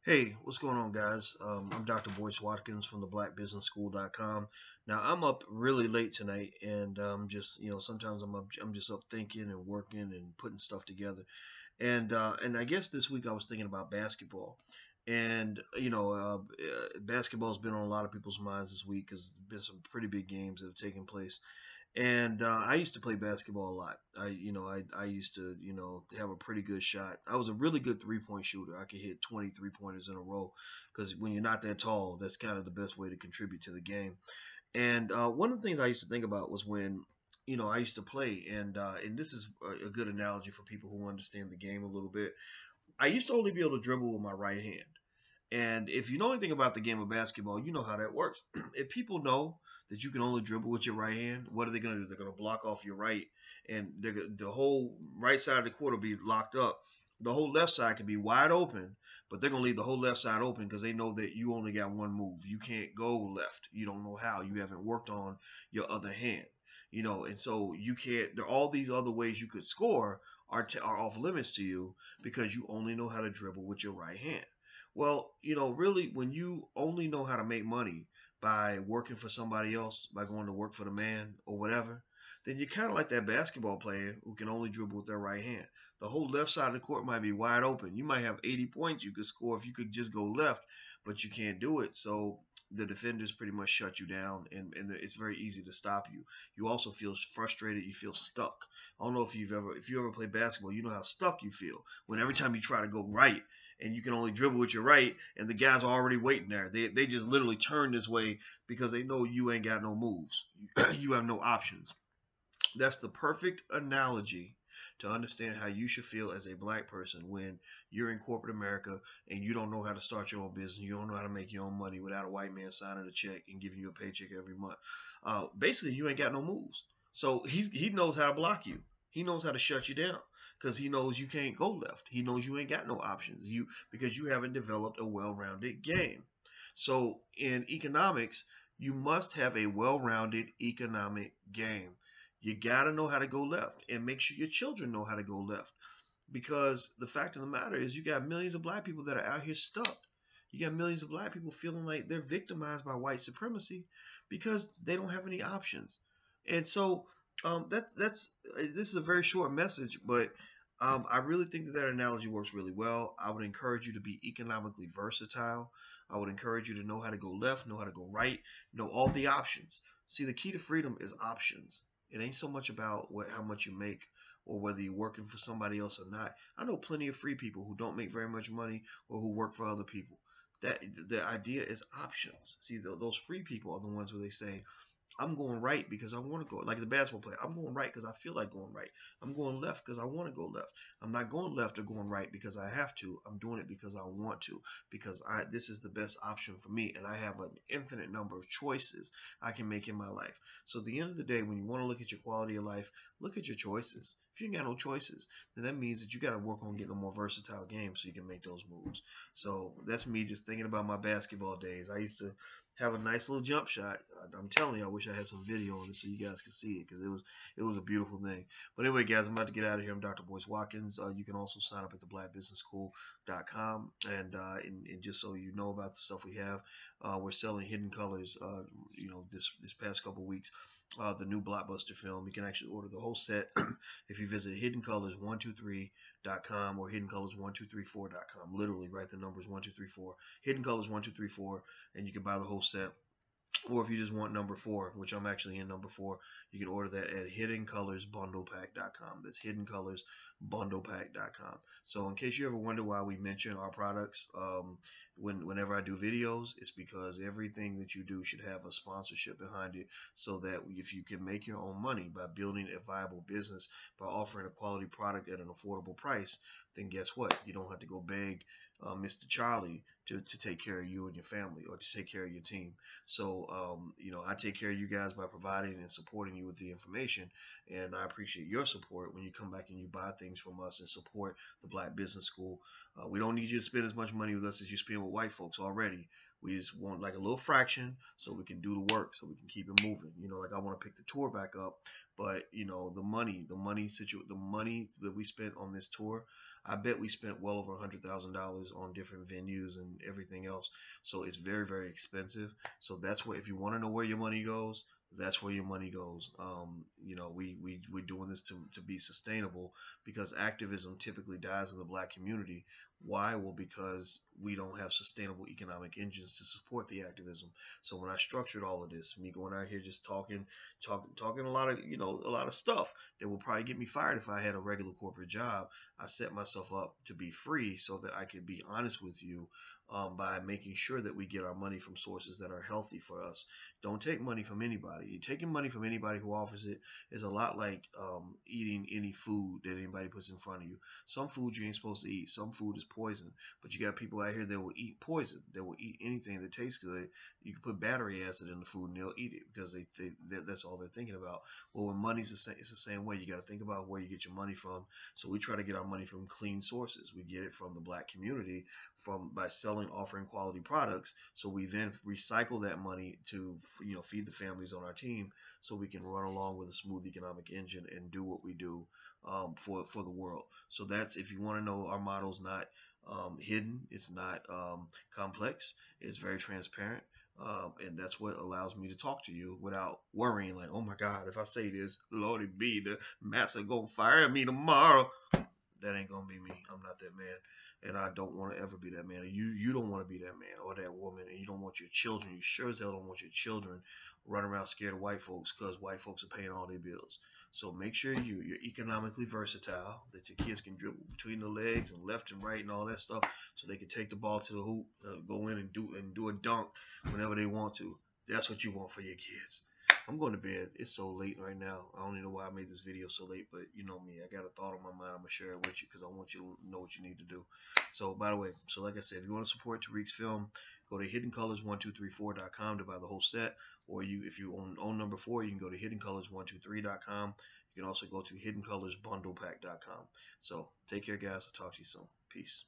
Hey, what's going on, guys? I'm Dr. Boyce Watkins from the blackbusinessschool.com. Now, I'm up really late tonight, and sometimes I'm just up thinking and working and putting stuff together. And I guess this week I was thinking about basketball. And basketball's been on a lot of people's minds this week because there's been some pretty big games that have taken place. And I used to play basketball a lot. I used to, have a pretty good shot. I was a really good 3-point shooter. I could hit 23 pointers in a row because when you're not that tall, that's kind of the best way to contribute to the game. And one of the things I used to think about was when, I used to play, and this is a good analogy for people who understand the game a little bit. I used to only be able to dribble with my right hand. And if you know anything about the game of basketball, you know how that works. If people know that you can only dribble with your right hand, what are they going to do? They're going to block off your right, and the whole right side of the court will be locked up. The whole left side can be wide open, but they're going to leave the whole left side open because they know that you only got one move. You can't go left. You don't know how. You haven't worked on your other hand. And so you can't. There are all these other ways you could score are off limits to you because you only know how to dribble with your right hand. Well, really, when you only know how to make money by working for somebody else, by going to work for the man or whatever, then you're kind of like that basketball player who can only dribble with their right hand. The whole left side of the court might be wide open. You might have 80 points you could score if you could just go left, but you can't do it. So the defenders pretty much shut you down, and it's very easy to stop you. You also feel frustrated. You feel stuck. I don't know if you ever played basketball, you know how stuck you feel when every time you try to go right and you can only dribble with your right, and the guys are already waiting there. They just literally turn this way because they know you ain't got no moves. You have no options. That's the perfect analogy to understand how you should feel as a black person when you're in corporate America and you don't know how to start your own business. You don't know how to make your own money without a white man signing a check and giving you a paycheck every month. Basically, you ain't got no moves. So he knows how to block you. He knows how to shut you down because he knows you can't go left. He knows you ain't got no options. Because you haven't developed a well-rounded game. So in economics, you must have a well-rounded economic game. You got to know how to go left and make sure your children know how to go left. Because the fact of the matter is you got millions of black people that are out here stuck. You got millions of black people feeling like they're victimized by white supremacy because they don't have any options. And so this is a very short message, but I really think that analogy works really well. I would encourage you to be economically versatile. I would encourage you to know how to go left, know how to go right, know all the options. See, the key to freedom is options. It ain't so much about how much you make or whether you're working for somebody else or not. I know plenty of free people who don't make very much money or who work for other people. That the idea is options. See, those free people are the ones where they say, I'm going right because I want to go. Like the basketball player, I'm going right because I feel like going right. I'm going left because I want to go left. I'm not going left or going right because I have to. I'm doing it because I want to, because this is the best option for me, and I have an infinite number of choices I can make in my life. So at the end of the day, when you want to look at your quality of life, look at your choices. If you ain't got no choices, then that means that you got to work on getting a more versatile game so you can make those moves. So that's me just thinking about my basketball days. I used to have a nice little jump shot. I'm telling you, I wish I had some video on it so you guys could see it because it was a beautiful thing. But anyway, guys, I'm about to get out of here. I'm Dr. Boyce Watkins. You can also sign up at the blackbusinessschool.com, and just so you know about the stuff we have, we're selling Hidden Colors. This past couple weeks. The new blockbuster film. You can actually order the whole set if you visit hiddencolors123.com or hiddencolors1234.com. Literally, write the numbers 1234, Hidden Colors 1234, and you can buy the whole set. Or if you just want number 4, which I'm actually in number 4, you can order that at hiddencolorsbundlepack.com. That's hiddencolorsbundlepack.com. So in case you ever wonder why we mention our products whenever I do videos, it's because everything that you do should have a sponsorship behind it, so that if you can make your own money by building a viable business, by offering a quality product at an affordable price, then guess what? You don't have to go beg Mr. Charlie to take care of you and your family, or to take care of your team. So, I take care of you guys by providing and supporting you with the information, and I appreciate your support when you come back and you buy things from us and support the Black Business School. We don't need you to spend as much money with us as you spend with white folks already. We just want like a little fraction so we can do the work, so we can keep it moving. You know, like I want to pick the tour back up, but you know, the money that we spent on this tour, I bet we spent well over $100,000 on different venues and everything else. So it's very, very expensive. So that's where, if you want to know where your money goes, that's where your money goes. You know, we're doing this to be sustainable, because activism typically dies in the black community. Why? Well, because we don't have sustainable economic engines to support the activism. So when I structured all of this, me going out here just talking a lot of, you know, a lot of stuff that will probably get me fired if I had a regular corporate job, I set myself up to be free so that I could be honest with you, by making sure that we get our money from sources that are healthy for us. Don't take money from anybody. Taking money from anybody who offers it is a lot like eating any food that anybody puts in front of you. Some food you ain't supposed to eat. Some food is poison. But you got people out here that will eat poison. They will eat anything that tastes good. You can put battery acid in the food and they'll eat it because that's all they're thinking about. Well, when money's it's the same way. You got to think about where you get your money from. So we try to get our money from clean sources. We get it from the black community by selling, offering quality products. So we then recycle that money to, you know, feed the families on our team, so we can run along with a smooth economic engine and do what we do for the world. So that's, if you want to know, our model's not hidden. It's not complex. It's very transparent. And that's what allows me to talk to you without worrying like, oh my God, if I say this, Lordy be, the master gonna fire me tomorrow. That ain't gonna be me. I'm not that man, and I don't want to ever be that man. And you don't want to be that man or that woman, and you don't want your children. You sure as hell don't want your children running around scared of white folks because white folks are paying all their bills. So make sure you're economically versatile, that your kids can dribble between the legs and left and right and all that stuff, so they can take the ball to the hoop, go in and do a dunk whenever they want to. That's what you want for your kids. I'm going to bed. It's so late right now. I don't even know why I made this video so late, but you know me. I got a thought on my mind. I'm going to share it with you because I want you to know what you need to do. So, by the way, so like I said, if you want to support Tariq's film, go to hiddencolors1234.com to buy the whole set. Or if you own number 4, you can go to hiddencolors123.com. You can also go to hiddencolorsbundlepack.com. So, take care, guys. I'll talk to you soon. Peace.